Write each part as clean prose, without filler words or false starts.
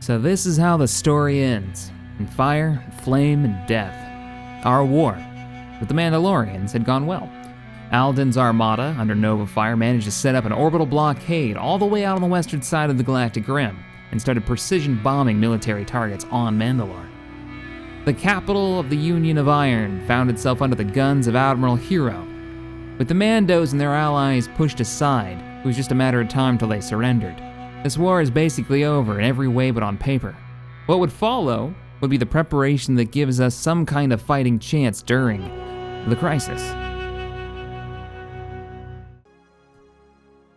So this is how the story ends. In fire, flame, and death. Our war with the Mandalorians had gone well. Alden's armada, under Nova Fire, managed to set up an orbital blockade all the way out on the western side of the Galactic Rim and started precision bombing military targets on Mandalore. The capital of the Union of Iron found itself under the guns of Admiral Hero. With the Mandos and their allies pushed aside, it was just a matter of time till they surrendered. This war is basically over in every way but on paper. What would follow would be the preparation that gives us some kind of fighting chance during the crisis.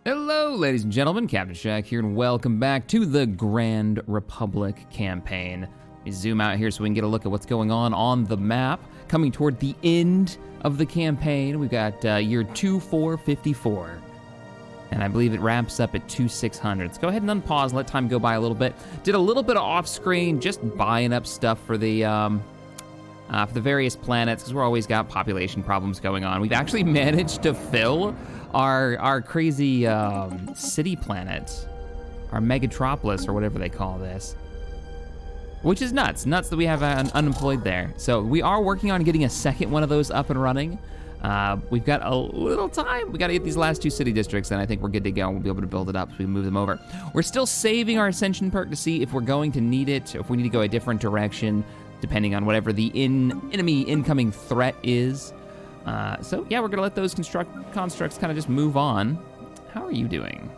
Hello, ladies and gentlemen, Captain Shaq here, and welcome back to the Grand Republic campaign. Let me zoom out here so we can get a look at what's going on the map. Coming toward the end of the campaign, we've got year 2454. And I believe it wraps up at 2600. Let's go ahead and unpause and let time go by a little bit. Did a little bit of off-screen, just buying up stuff for the various planets, because we're always got population problems going on. We've actually managed to fill our crazy city planet, our megatropolis, or whatever they call this. Which is nuts that we have an unemployed there. So we are working on getting a second one of those up and running. We've got a little time. We gotta get these last two city districts, and I think we're good to go. We'll be able to build it up so we move them over. We're still saving our Ascension perk to see if we're going to need it, or if we need to go a different direction, depending on whatever the enemy incoming threat is. So yeah, we're gonna let those constructs kind of just move on. How are you doing?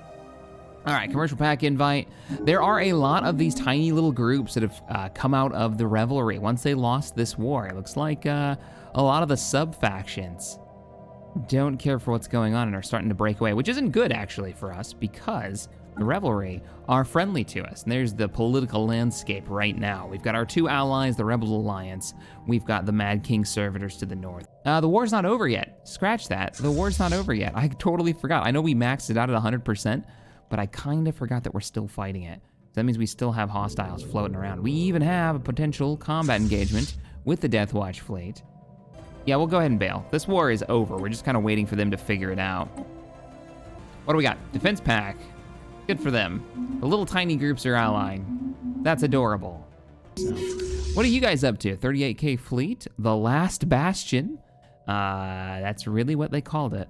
All right, commercial pack invite. There are a lot of these tiny little groups that have come out of the Revelry once they lost this war. It looks like a lot of the sub-factions don't care for what's going on and are starting to break away, which isn't good actually for us because the Revelry are friendly to us. And there's the political landscape right now. We've got our two allies, the Rebel Alliance. We've got the Mad King Servitors to the north. The war's not over yet. Scratch that. The war's not over yet. I totally forgot. I know we maxed it out at 100%, but I kind of forgot that we're still fighting it. That means we still have hostiles floating around. We even have a potential combat engagement with the Death Watch fleet. Yeah, we'll go ahead and bail. This war is over. We're just kind of waiting for them to figure it out. What do we got? Defense pack. Good for them. The little tiny groups are allying. That's adorable. So, what are you guys up to? 38K fleet? The Last Bastion? That's really what they called it.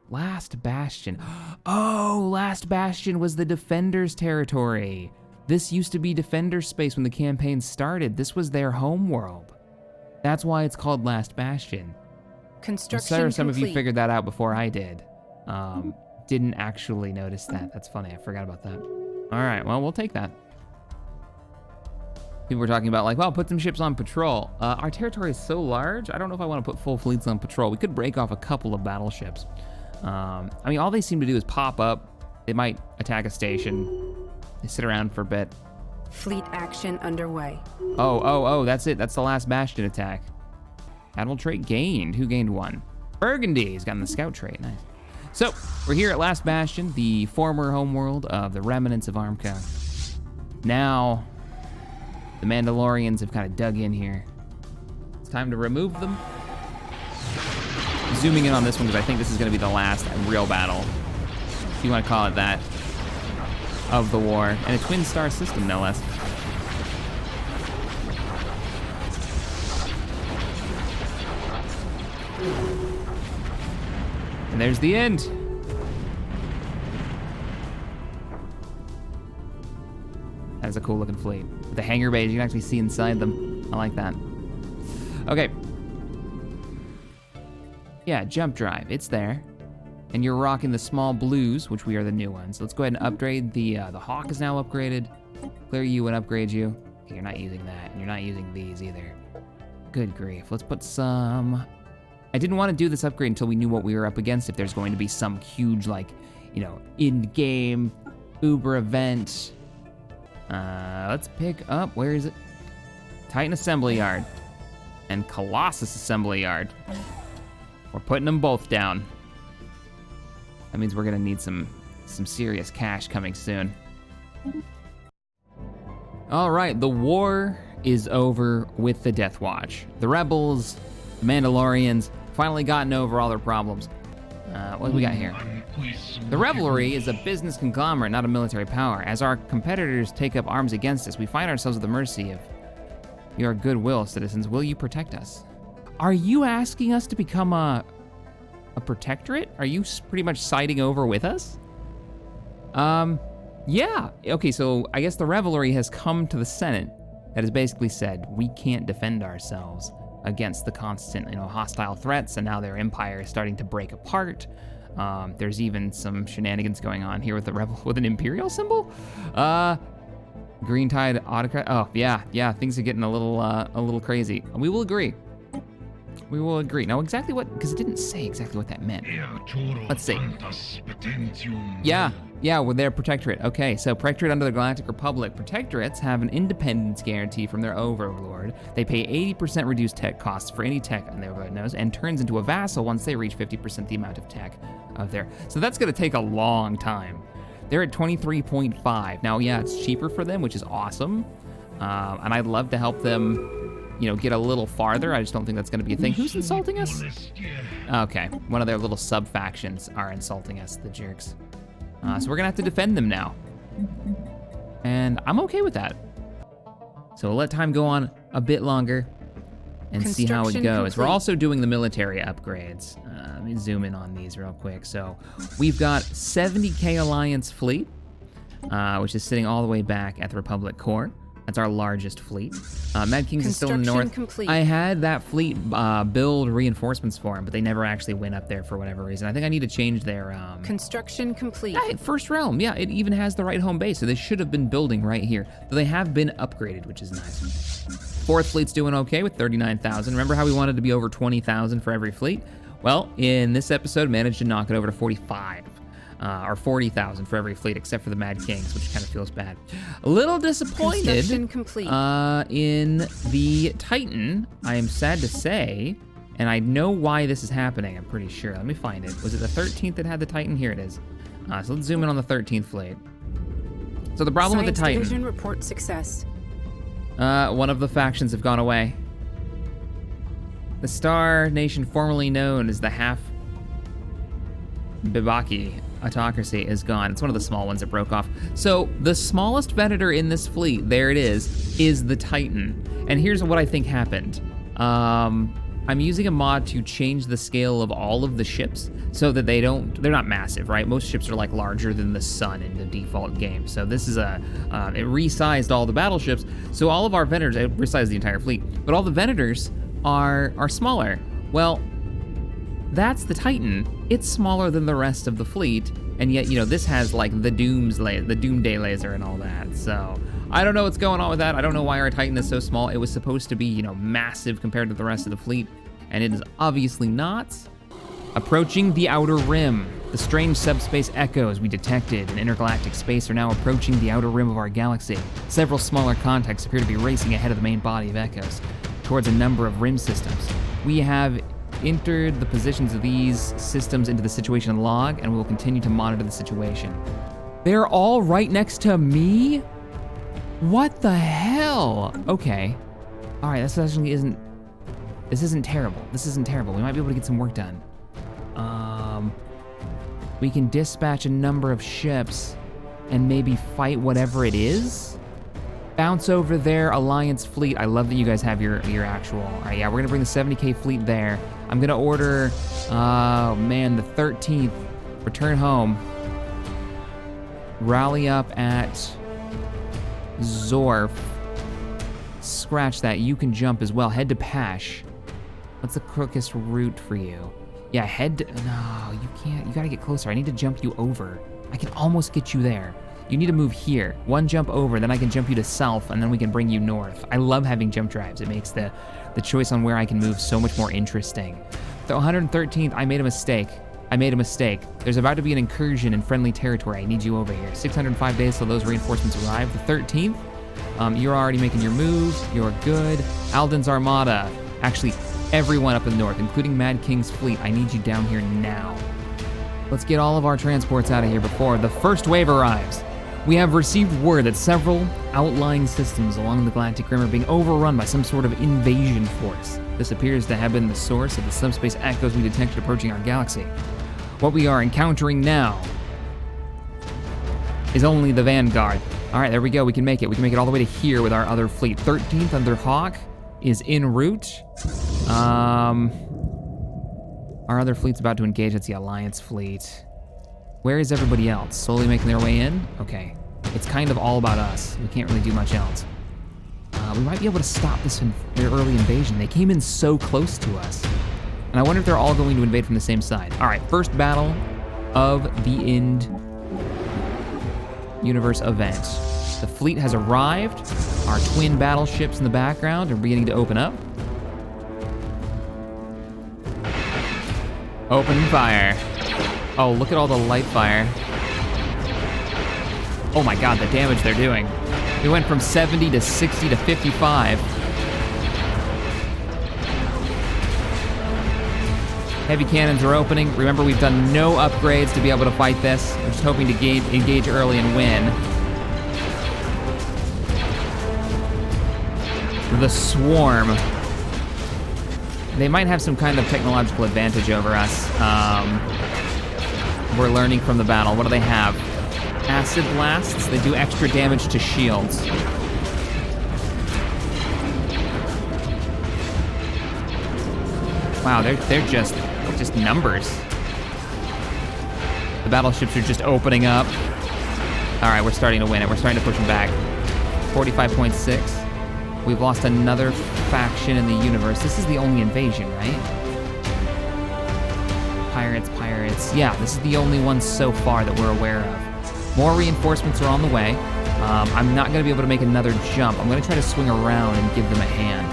Last Bastion. Oh, Last Bastion was the Defenders' territory. This used to be Defenders' space when the campaign started. This was their home world. That's why it's called Last Bastion. Construction Some of you complete. figured that out before I did. Didn't actually notice that. That's funny, I forgot about that. All right, well, we'll take that. People were talking about like, well, put some ships on patrol. Our territory is so large, I don't know if I want to put full fleets on patrol. We could break off a couple of battleships. I mean, all they seem to do is pop up. They might attack a station. They sit around for a bit. Fleet action underway. Oh, that's it. That's the Last Bastion attack. Admiral trait gained. Who gained one? Burgundy. He's gotten the scout trait. Nice. So, we're here at Last Bastion, the former homeworld of the remnants of Armco. Now, the Mandalorians have kind of dug in here. It's time to remove them. Zooming in on this one because I think this is going to be the last real battle, if you want to call it that, of the war, and a twin star system, no less. And there's the end. That's a cool looking fleet. With the hangar bays, you can actually see inside them. I like that. Okay. Yeah, jump drive, it's there. And you're rocking the small blues, which we are the new ones. Let's go ahead and upgrade the Hawk is now upgraded. Clear you and upgrade you. Okay, you're not using that, and you're not using these either. Good grief, let's put some... I didn't want to do this upgrade until we knew what we were up against, if there's going to be some huge, like, you know, in-game Uber event. Let's pick up, where is it? Titan Assembly Yard and Colossus Assembly Yard. We're putting them both down. That means we're gonna need some serious cash coming soon. All right, the war is over with the Death Watch. The Rebels, the Mandalorians, finally gotten over all their problems. What do we got here? The Revelry is a business conglomerate, not a military power. As our competitors take up arms against us, we find ourselves at the mercy of your goodwill, citizens. Will you protect us? Are you asking us to become a protectorate? Are you pretty much siding over with us? Yeah. Okay, so I guess the Revelry has come to the Senate that has basically said, we can't defend ourselves against the constant, hostile threats, and now their empire is starting to break apart. There's even some shenanigans going on here with with an imperial symbol. Green Tide autocrat. Oh yeah, things are getting a little crazy. We will agree. We will agree. Now exactly what, because it didn't say exactly what that meant. Let's see. Yeah, well, they're protectorate. Okay, so protectorate under the Galactic Republic. Protectorates have an independence guarantee from their overlord. They pay 80% reduced tech costs for any tech on their overlord knows, and turns into a vassal once they reach 50% the amount of tech of their. So that's gonna take a long time. They're at 23.5. Now, yeah, it's cheaper for them, which is awesome. And I'd love to help them, get a little farther. I just don't think that's gonna be a thing. Who's insulting us? Okay, one of their little sub-factions are insulting us, the jerks. So we're gonna have to defend them now. And I'm okay with that. So we'll let time go on a bit longer and see how it goes. We're also doing the military upgrades. Let me zoom in on these real quick. So we've got 70K Alliance fleet, which is sitting all the way back at the Republic core. That's our largest fleet. Mad Kings is still in the north. Complete. I had that fleet build reinforcements for him, but they never actually went up there for whatever reason. I think I need to change their... Construction complete. First realm, yeah, it even has the right home base, so they should have been building right here. Though they have been upgraded, which is nice. Fourth fleet's doing okay with 39,000. Remember how we wanted to be over 20,000 for every fleet? Well, in this episode, managed to knock it over to 45. Or 40,000 for every fleet, except for the Mad Kings, which kind of feels bad. A little disappointed in the Titan, I am sad to say, and I know why this is happening, I'm pretty sure. Let me find it. Was it the 13th that had the Titan? Here it is. So let's zoom in on the 13th fleet. So the problem with the Titan... Division report success. One of the factions have gone away. The Star Nation, formerly known as the Bibaki autocracy, is gone. It's one of the small ones that broke off. So the smallest venator in this fleet, there it is the Titan. And here's what I think happened. I'm using a mod to change the scale of all of the ships so that they're not massive, right? Most ships are like larger than the sun in the default game. So this is it resized all the battleships. So all of our venators, it resized the entire fleet, but all the venators are smaller. Well, that's the Titan. It's smaller than the rest of the fleet, and yet, this has like the Doomsday laser and all that. So I don't know what's going on with that. I don't know why our Titan is so small. It was supposed to be, massive compared to the rest of the fleet, and it is obviously not. Approaching the outer rim. The strange subspace echoes we detected in intergalactic space are now approaching the outer rim of our galaxy. Several smaller contacts appear to be racing ahead of the main body of echoes towards a number of rim systems. We have entered the positions of these systems into the situation log, and we will continue to monitor the situation. They're all right next to me? What the hell? Okay. All right, this isn't terrible. This isn't terrible. We might be able to get some work done. We can dispatch a number of ships and maybe fight whatever it is. Bounce over their Alliance fleet. I love that you guys have your actual. All right, yeah, we're gonna bring the 70K fleet there. I'm gonna order, oh man, the 13th, return home. Rally up at Zorf. Scratch that, you can jump as well. Head to Pash. What's the quickest route for you? Yeah, no, you can't, you gotta get closer. I need to jump you over. I can almost get you there. You need to move here. One jump over, then I can jump you to south, and then we can bring you north. I love having jump drives. It makes the choice on where I can move so much more interesting. The 113th, I made a mistake. There's about to be an incursion in friendly territory. I need you over here. 605 days till those reinforcements arrive. The 13th, you're already making your move. You're good. Alden's Armada. Actually, everyone up in the north, including Mad King's fleet. I need you down here now. Let's get all of our transports out of here before the first wave arrives. We have received word that several outlying systems along the Galactic Rim are being overrun by some sort of invasion force. This appears to have been the source of the subspace echoes we detected approaching our galaxy. What we are encountering now is only the Vanguard. All right, there we go. We can make it. We can make it all the way to here with our other fleet. 13th under Hawk is en route. Our other fleet's about to engage. That's the Alliance fleet. Where is everybody else? Slowly making their way in? Okay. It's kind of all about us. We can't really do much else. We might be able to stop their early invasion. They came in so close to us. And I wonder if they're all going to invade from the same side. All right, first battle of the End Universe event. The fleet has arrived. Our twin battleships in the background are beginning to open up. Open fire. Oh, look at all the light fire. Oh my god, the damage they're doing. We went from 70 to 60 to 55. Heavy cannons are opening. Remember, we've done no upgrades to be able to fight this. We're just hoping to engage early and win. The Swarm. They might have some kind of technological advantage over us. We're learning from the battle. What do they have? Acid blasts. They do extra damage to shields. Wow, they're just numbers. The battleships are just opening up. All right, we're starting to win it. We're starting to push them back. 45.6. We've lost another faction in the universe. This is the only invasion, right? Pirates. Yeah, this is the only one so far that we're aware of. More reinforcements are on the way. I'm not gonna be able to make another jump. I'm gonna try to swing around and give them a hand.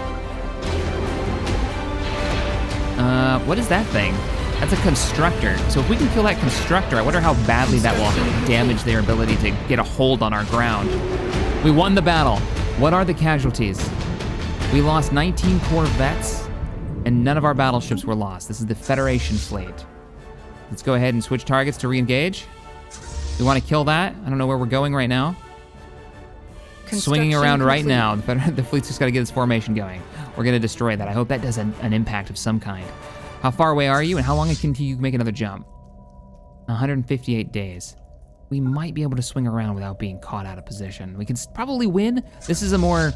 What is that thing? That's a constructor. So if we can kill that constructor, I wonder how badly that will damage their ability to get a hold on our ground. We won the battle. What are the casualties? We lost 19 corvettes, and none of our battleships were lost. This is the Federation fleet. Let's go ahead and switch targets to re-engage. We want to kill that. I don't know where we're going right now. Swinging around right now. The fleet's just got to get its formation going. We're going to destroy that. I hope that does an impact of some kind. How far away are you, and how long can you make another jump? 158 days. We might be able to swing around without being caught out of position. We can probably win. This is a more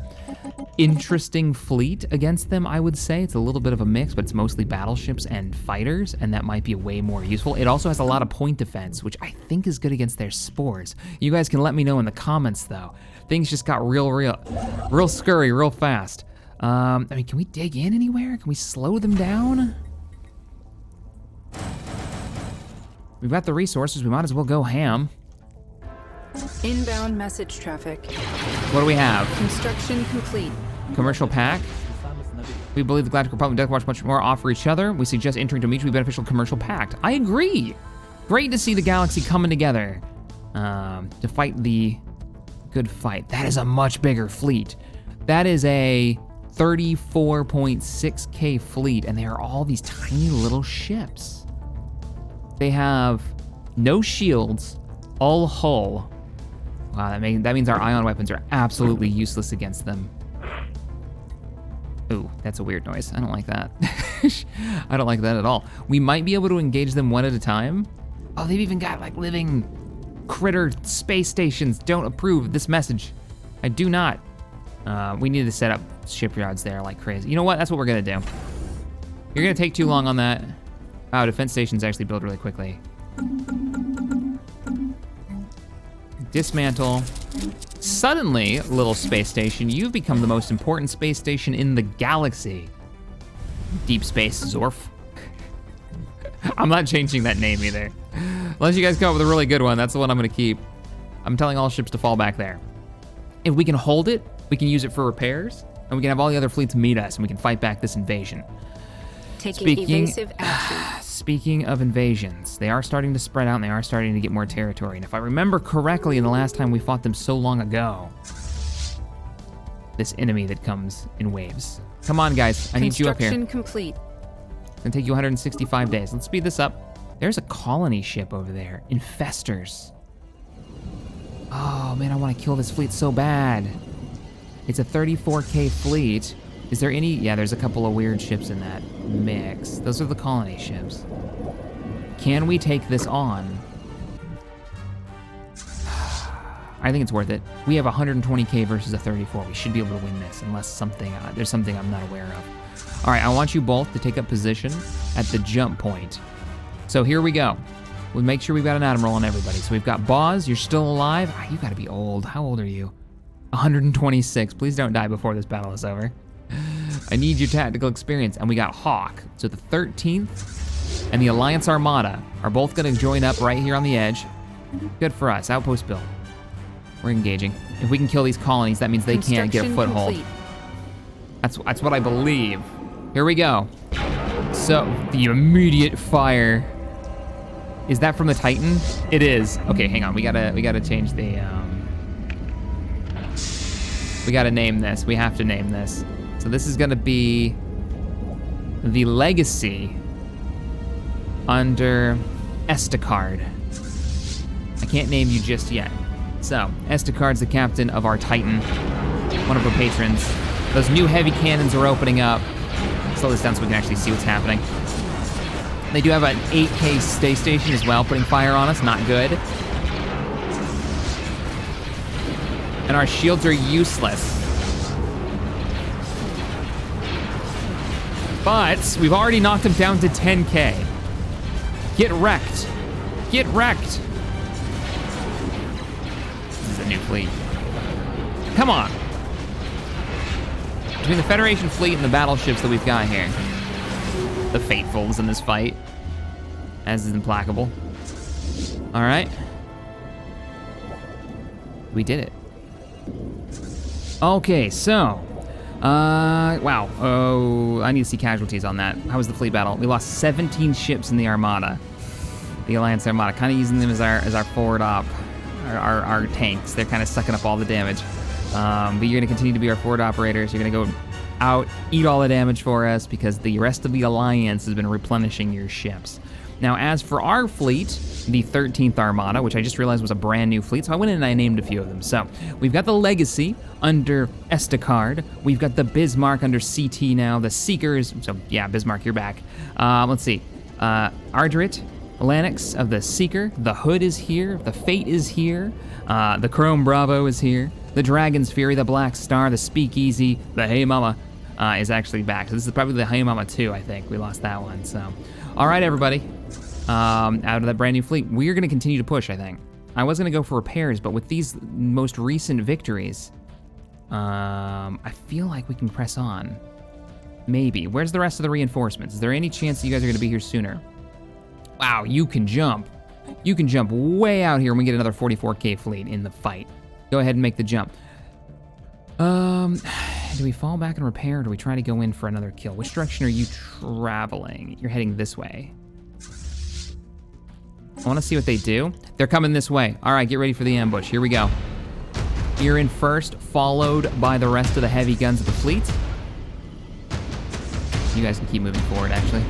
interesting fleet against them, I would say. It's a little bit of a mix, but it's mostly battleships and fighters, and that might be way more useful. It also has a lot of point defense, which I think is good against their spores. You guys can let me know in the comments, though. Things just got real scurry real fast. I mean, can we dig in anywhere? Can we slow them down? We've got the resources. We might as well go ham. Inbound message traffic. What do we have? Construction complete. Commercial pack. We believe the Galactic Republic and Death Watch much more offer each other. We suggest entering to a mutually beneficial commercial pact. I agree. Great to see the galaxy coming together to fight the good fight. That is a much bigger fleet. That is a 34.6K fleet, and they are all these tiny little ships. They have no shields, all hull. Wow, that means our ion weapons are absolutely useless against them. Ooh, that's a weird noise. I don't like that. I don't like that at all. We might be able to engage them one at a time. Oh, they've even got like living critter space stations. Don't approve of this message. I do not. We need to set up shipyards there like crazy. You know what? That's what we're gonna do. You're gonna take too long on that. Wow, defense stations actually build really quickly. Dismantle. Suddenly, little space station, you've become the most important space station in the galaxy. Deep Space Zorf. I'm not changing that name either. Unless you guys come up with a really good one, that's the one I'm gonna keep. I'm telling all ships to fall back there. If we can hold it, we can use it for repairs, and we can have all the other fleets meet us, and we can fight back this invasion. Taking evasive action. Speaking of invasions, they are starting to spread out and they are starting to get more territory. And if I remember correctly, in the last time we fought them so long ago, this enemy that comes in waves. Come on, guys, I need you up here. Construction complete. It's gonna take you 165 days. Let's speed this up. There's a colony ship over there, Infestors. Oh man, I wanna kill this fleet so bad. It's a 34K fleet. Is there any? Yeah, there's a couple of weird ships in that mix. Those are the colony ships. Can we take this on? I think it's worth it. We have 120k versus a 34. We should be able to win this unless there's something I'm not aware of. All right, I want you both to take up position at the jump point. So here we go. We'll make sure we've got an admiral on everybody. So we've got Boz, you're still alive. You gotta be old. How old are you? 126. Please don't die before this battle is over. I need your tactical experience. And we got Hawk. So the 13th and the Alliance Armada are both gonna join up right here on the edge. Good for us, outpost build. We're engaging. If we can kill these colonies, that means they can't get a foothold. Complete. That's what I believe. Here we go. So the immediate fire. Is that from the Titan? It is. Okay, hang on. We gotta change the. We gotta name this. We have to name this. So this is gonna be the Legacy under Estacard. I can't name you just yet. So, Estacard's the captain of our Titan, one of our patrons. Those new heavy cannons are opening up. Slow this down so we can actually see what's happening. They do have an 8K stay station as well, putting fire on us, not good. And our shields are useless. But we've already knocked them down to 10K. Get wrecked. Get wrecked. New fleet. Come on. Between the Federation fleet and the battleships that we've got here, the faithfuls in this fight, as is implacable. All right. We did it. Okay, so, wow. Oh, I need to see casualties on that. How was the fleet battle? We lost 17 ships in the Armada. The Alliance Armada, kind of using them as our forward op. Our tanks. They're kind of sucking up all the damage. But you're gonna continue to be our forward operators. You're gonna go out, eat all the damage for us because the rest of the Alliance has been replenishing your ships. Now, as for our fleet, the 13th Armada, which I just realized was a brand new fleet, so I went in and I named a few of them. So we've got the Legacy under Estacard. We've got the Bismarck under CT now. The Seekers, so yeah, Bismarck, you're back. Let's see, Ardrit, Lanix of the Seeker, the Hood is here, the Fate is here, the Chrome Bravo is here, the Dragon's Fury, the Black Star, the Speakeasy, the Hey Mama is actually back. So this is probably the Hey Mama 2, I think. We lost that one, so. All right, everybody, out of that brand new fleet, we're gonna continue to push, I think. I was gonna go for repairs, but with these most recent victories, I feel like we can press on. Maybe. Where's the rest of the reinforcements? Is there any chance that you guys are gonna be here sooner? Wow, you can jump. You can jump way out here and we get another 44K fleet in the fight. Go ahead and make the jump. Do we fall back and repair or do we try to go in for another kill? Which direction are you traveling? You're heading this way. I wanna see what they do. They're coming this way. All right, get ready for the ambush. Here we go. You're in first, followed by the rest of the heavy guns of the fleet. You guys can keep moving forward, actually.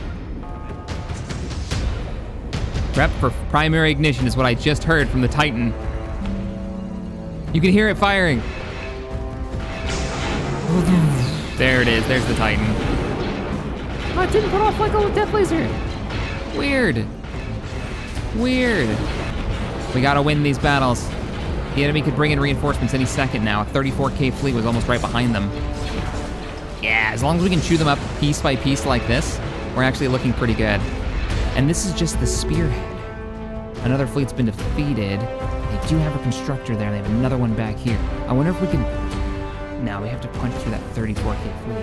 Prep for primary ignition is what I just heard from the Titan. You can hear it firing. There it is, there's the Titan. Oh, it didn't put off like a death laser. Weird. Weird. We gotta win these battles. The enemy could bring in reinforcements any second now. A 34K fleet was almost right behind them. Yeah, as long as we can chew them up piece by piece like this, we're actually looking pretty good. And this is just the spearhead. Another fleet's been defeated. They do have a constructor there. They have another one back here. I wonder if we can... No, we have to punch through that 34K fleet.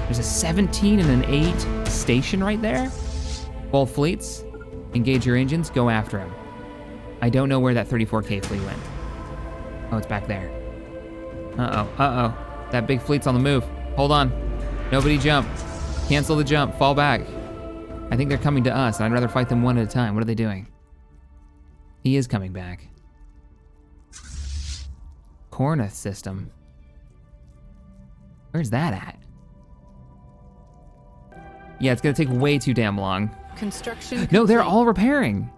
There's a 17 and an 8 station right there. Both fleets, engage your engines, go after them. I don't know where that 34K fleet went. Oh, it's back there. Uh-oh. That big fleet's on the move. Hold on. Nobody jump. Cancel the jump. Fall back. I think they're coming to us, and I'd rather fight them one at a time. What are they doing? He is coming back. Corneth system. Where's that at? Yeah, it's gonna take way too damn long. Construction No, complete. they're all repairing.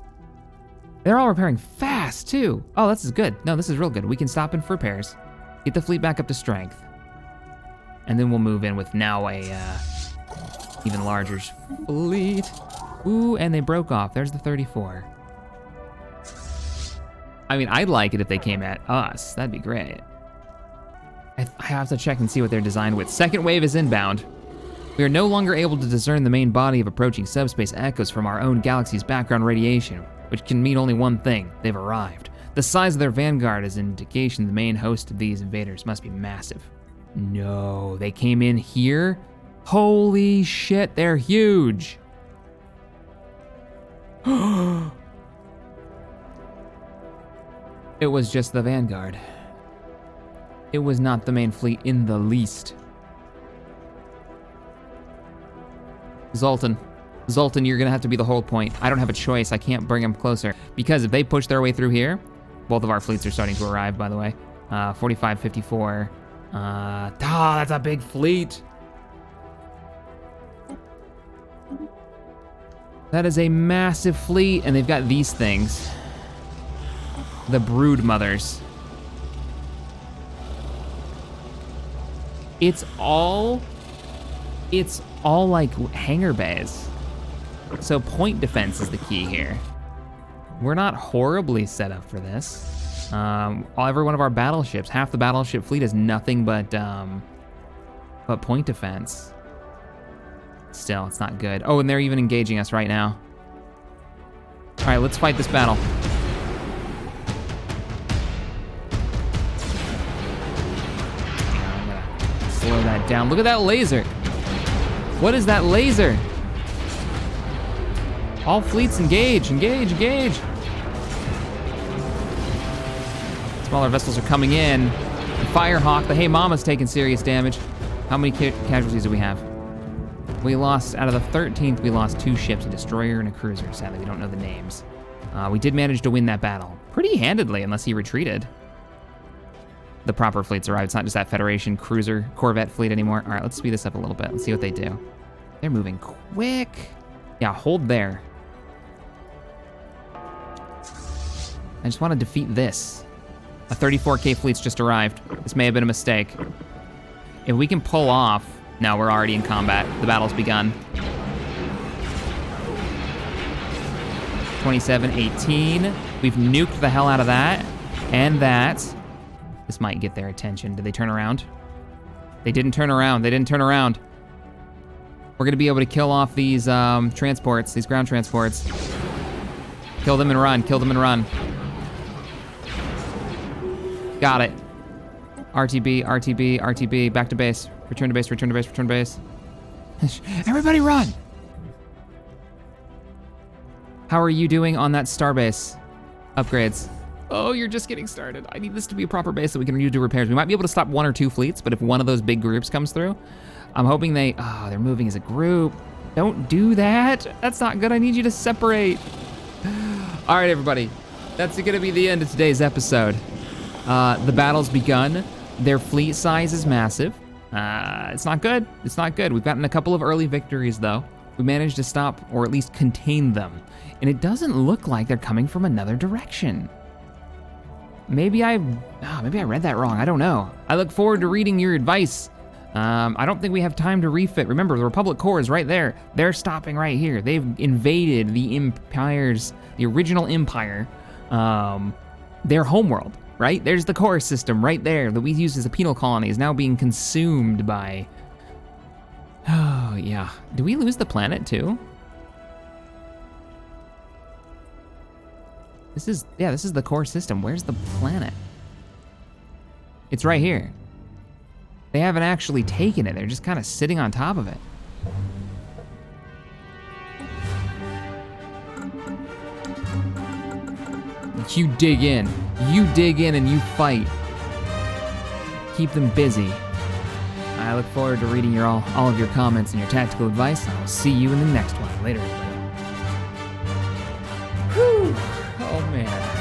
They're all repairing fast, too. Oh, this is good. No, this is real good. We can stop in for repairs, get the fleet back up to strength, and then we'll move in with now a even larger fleet. Ooh, and they broke off. There's the 34. I mean, I'd like it if they came at us. That'd be great. I have to check and see what they're designed with. Second wave is inbound. We are no longer able to discern the main body of approaching subspace echoes from our own galaxy's background radiation, which can mean only one thing: they've arrived. The size of their vanguard is an indication the main host of these invaders must be massive. No, they came in here? Holy shit, they're huge. It was just the vanguard. It was not the main fleet in the least. Zoltan, you're gonna have to be the whole point. I don't have a choice, I can't bring them closer. Because if they push their way through here, both of our fleets are starting to arrive, by the way. 45, 54. That's a big fleet. That is a massive fleet, and they've got these things. The brood mothers. It's all like hangar bays. So point defense is the key here. We're not horribly set up for this. Every one of our battleships, half the battleship fleet is nothing but point defense. Still, it's not good. Oh, and they're even engaging us right now. All right, let's fight this battle. I'm gonna slow that down. Look at that laser. What is that laser? All fleets engage, engage, engage. Smaller vessels are coming in. The Firehawk, the Hey Mama's taking serious damage. How many casualties do we have? We lost, out of the 13th, we lost 2 ships, a destroyer and a cruiser. Sadly, we don't know the names. We did manage to win that battle. Pretty handedly, unless he retreated. The proper fleets arrived. It's not just that Federation cruiser, Corvette fleet anymore. All right, let's speed this up a little bit. Let's see what they do. They're moving quick. Yeah, hold there. I just want to defeat this. A 34K fleet's just arrived. This may have been a mistake. If we can pull off, no, we're already in combat. The battle's begun. 27-18. We've nuked the hell out of that. And that. This might get their attention. Did they turn around? They didn't turn around. They didn't turn around. We're gonna be able to kill off these transports, these ground transports. Kill them and run, kill them and run. Got it. RTB, RTB, RTB, back to base. Return to base, return to base, return to base. Everybody run! How are you doing on that starbase? Upgrades. Oh, you're just getting started. I need this to be a proper base so we can do repairs. We might be able to stop 1 or 2 fleets, but if one of those big groups comes through, I'm hoping they're moving as a group. Don't do that. That's not good. I need you to separate. All right, everybody. That's gonna be the end of today's episode. The battle's begun. Their fleet size is massive. It's not good. It's not good. We've gotten a couple of early victories, though. We managed to stop, or at least contain them. And it doesn't look like they're coming from another direction. Maybe I read that wrong. I don't know. I look forward to reading your advice. I don't think we have time to refit. Remember, the Republic Corps is right there. They're stopping right here. They've invaded the original empire, their homeworld, right? There's the core system right there that we used as a penal colony is now being consumed by, oh yeah. Do we lose the planet too? This is the core system. Where's the planet? It's right here. They haven't actually taken it. They're just kind of sitting on top of it. You dig in. You dig in and you fight. Keep them busy. I look forward to reading all of your comments and your tactical advice. I will see you in the next one. Later, everybody. Whew. Oh, man.